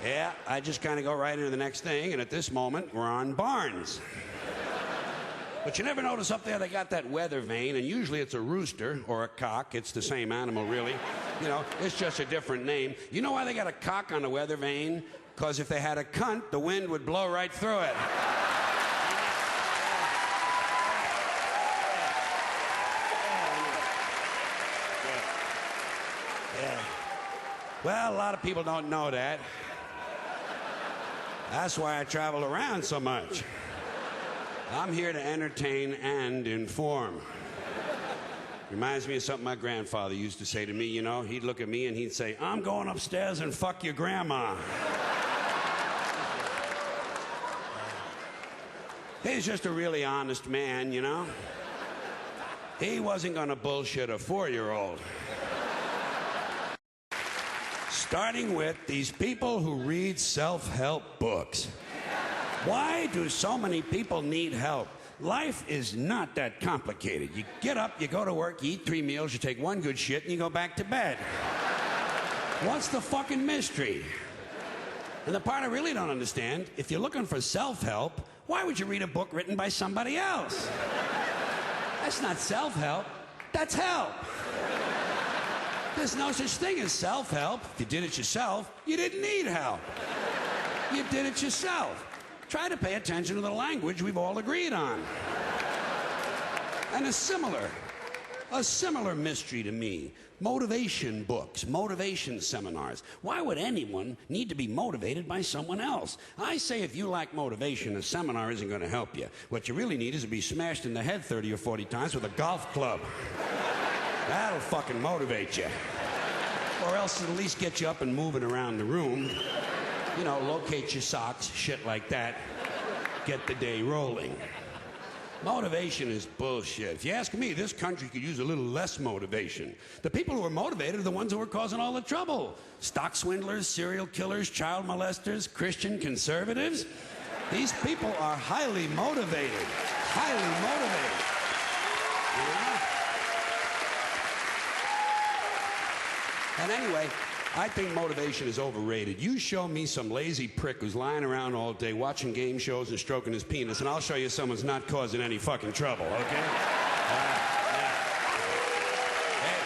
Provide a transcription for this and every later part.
Yeah, I just kind of go right into the next thing, and at this moment, we're on barns. But you never notice up there they got that weather vane, and usually it's a rooster or a cock. It's the same animal, really. You know, it's just a different name. You know why they got a cock on the weather vane? Because if they had a cunt, the wind would blow right through it. Yeah. Well, a lot of people don't know that. That's why I travel around so much. I'm here to entertain and inform. Reminds me of something my grandfather used to say to me, you know. He'd look at me and he'd say, "I'm going upstairs and fuck your grandma." He's just a really honest man, you know. He wasn't gonna bullshit a 4-year-old. Starting with these people who read self-help books. Why do so many people need help? Life is not that complicated. You get up, you go to work, you eat 3 meals, you take 1 good shit, and you go back to bed. What's the fucking mystery? And the part I really don't understand, if you're looking for self-help, why would you read a book written by somebody else? That's not self-help, that's help. There's no such thing as self-help. If you did it yourself, you didn't need help. You did it yourself. Try to pay attention to the language we've all agreed on. And a similar mystery to me, motivation books, motivation seminars. Why would anyone need to be motivated by someone else? I say if you lack motivation, a seminar isn't going to help you. What you really need is to be smashed in the head 30 or 40 times with a golf club. That'll fucking motivate you. Or else it'll at least get you up and moving around the room. You know, locate your socks, shit like that. Get the day rolling. Motivation is bullshit. If you ask me, this country could use a little less motivation. The people who are motivated are the ones who are causing all the trouble. Stock swindlers, serial killers, child molesters, Christian conservatives. These people are highly motivated. Highly motivated. You know? And anyway, I think motivation is overrated. You show me some lazy prick who's lying around all day watching game shows and stroking his penis, and I'll show you someone who's not causing any fucking trouble, okay? Yeah. Hey.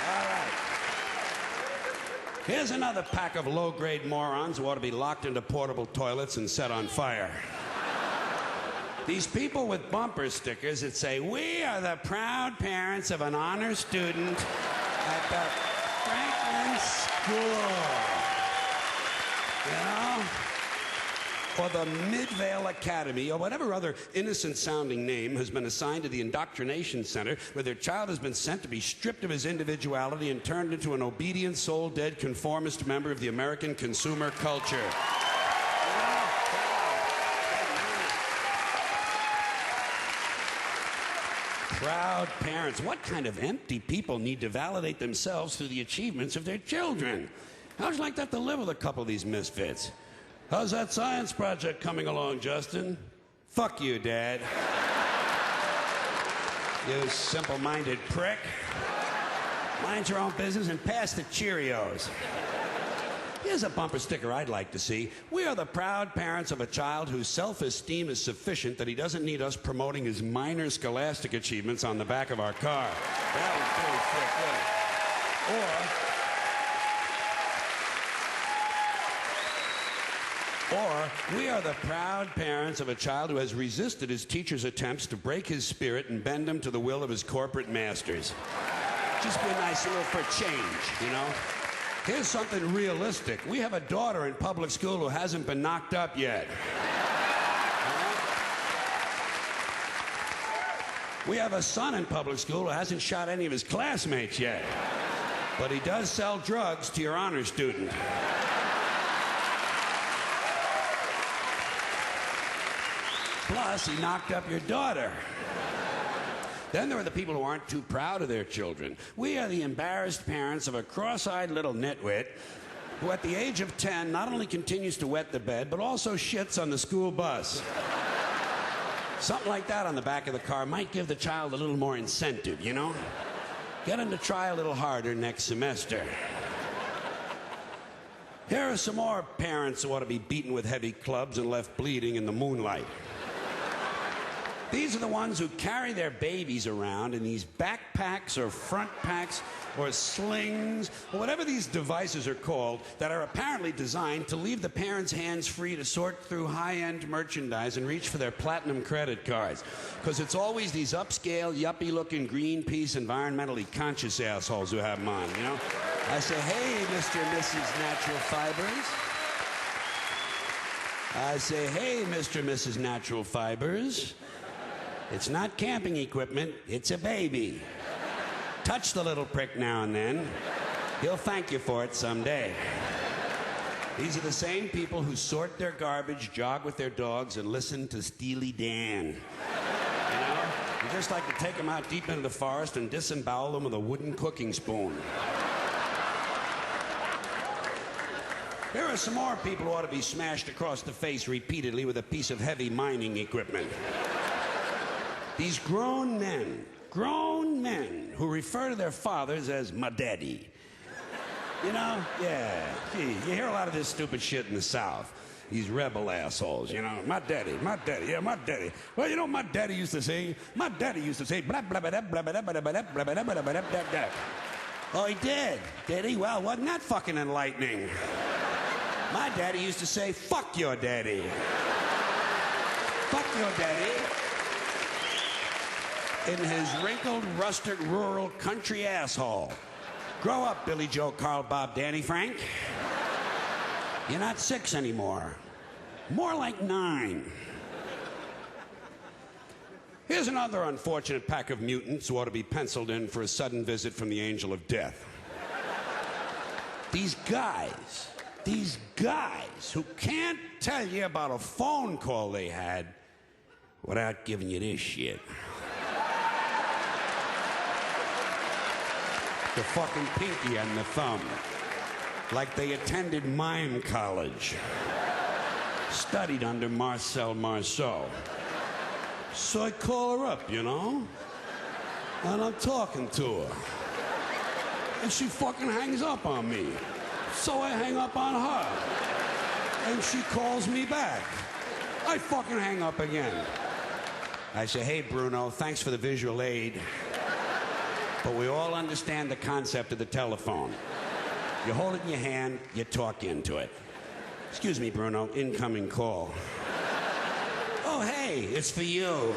All right. Here's another pack of low-grade morons who ought to be locked into portable toilets and set on fire. These people with bumper stickers that say, "We are the proud parents of an honor student at the Franklin School," you know, or the Midvale Academy, or whatever other innocent-sounding name has been assigned to the indoctrination center where their child has been sent to be stripped of his individuality and turned into an obedient, soul-dead, conformist member of the American consumer culture. Proud parents. What kind of empty people need to validate themselves through the achievements of their children? How'd you like that to live with a couple of these misfits? How's that science project coming along, Justin? Fuck you, Dad. You simple-minded prick. Mind your own business and pass the Cheerios. Here's a bumper sticker I'd like to see. We are the proud parents of a child whose self-esteem is sufficient that he doesn't need us promoting his minor scholastic achievements on the back of our car. That was pretty sick, yeah. Or we are the proud parents of a child who has resisted his teacher's attempts to break his spirit and bend him to the will of his corporate masters. Just be nice a little for change, you know? Here's something realistic. We have a daughter in public school who hasn't been knocked up yet. We have a son in public school who hasn't shot any of his classmates yet. But he does sell drugs to your honor student. Plus, he knocked up your daughter. Then there are the people who aren't too proud of their children. We are the embarrassed parents of a cross-eyed little nitwit who at the age of 10 not only continues to wet the bed, but also shits on the school bus. Something like that on the back of the car might give the child a little more incentive, you know? Get him to try a little harder next semester. Here are some more parents who ought to be beaten with heavy clubs and left bleeding in the moonlight. These are the ones who carry their babies around in these backpacks or front packs or slings or whatever these devices are called that are apparently designed to leave the parents' hands free to sort through high-end merchandise and reach for their platinum credit cards. Because it's always these upscale, yuppie-looking Greenpeace, environmentally conscious assholes who have them on, you know? I say, hey, Mr. and Mrs. Natural Fibers. I say, hey, Mr. and Mrs. Natural Fibers. It's not camping equipment, it's a baby. Touch the little prick now and then. He'll thank you for it someday. These are the same people who sort their garbage, jog with their dogs, and listen to Steely Dan. You know? You just like to take them out deep into the forest and disembowel them with a wooden cooking spoon. Here are some more people who ought to be smashed across the face repeatedly with a piece of heavy mining equipment. These grown men who refer to their fathers as my daddy. You know? Yeah. Gee, you hear a lot of this stupid shit in the South. These rebel assholes, you know? My daddy, yeah, my daddy. Well, you know what my daddy used to say? My daddy used to say, blah, blah, blah, blah, blah, blah, blah, blah, blah, blah, blah, blah, blah. Oh, he did? Did he? Well, wasn't that fucking enlightening? My daddy used to say, fuck your daddy. Fuck your daddy. In his wrinkled, rustic, rural, country asshole. Grow up, Billy Joe, Carl, Bob, Danny, Frank. You're not 6 anymore. More like 9. Here's another unfortunate pack of mutants who ought to be penciled in for a sudden visit from the angel of death. These guys who can't tell you about a phone call they had without giving you this shit. The fucking pinky and the thumb. Like they attended mime college. Studied under Marcel Marceau. So I call her up, you know? And I'm talking to her. And she fucking hangs up on me. So I hang up on her. And she calls me back. I fucking hang up again. I say, hey, Bruno, thanks for the visual aid. But we all understand the concept of the telephone. You hold it in your hand, you talk into it. Excuse me, Bruno, incoming call. Oh, hey, it's for you.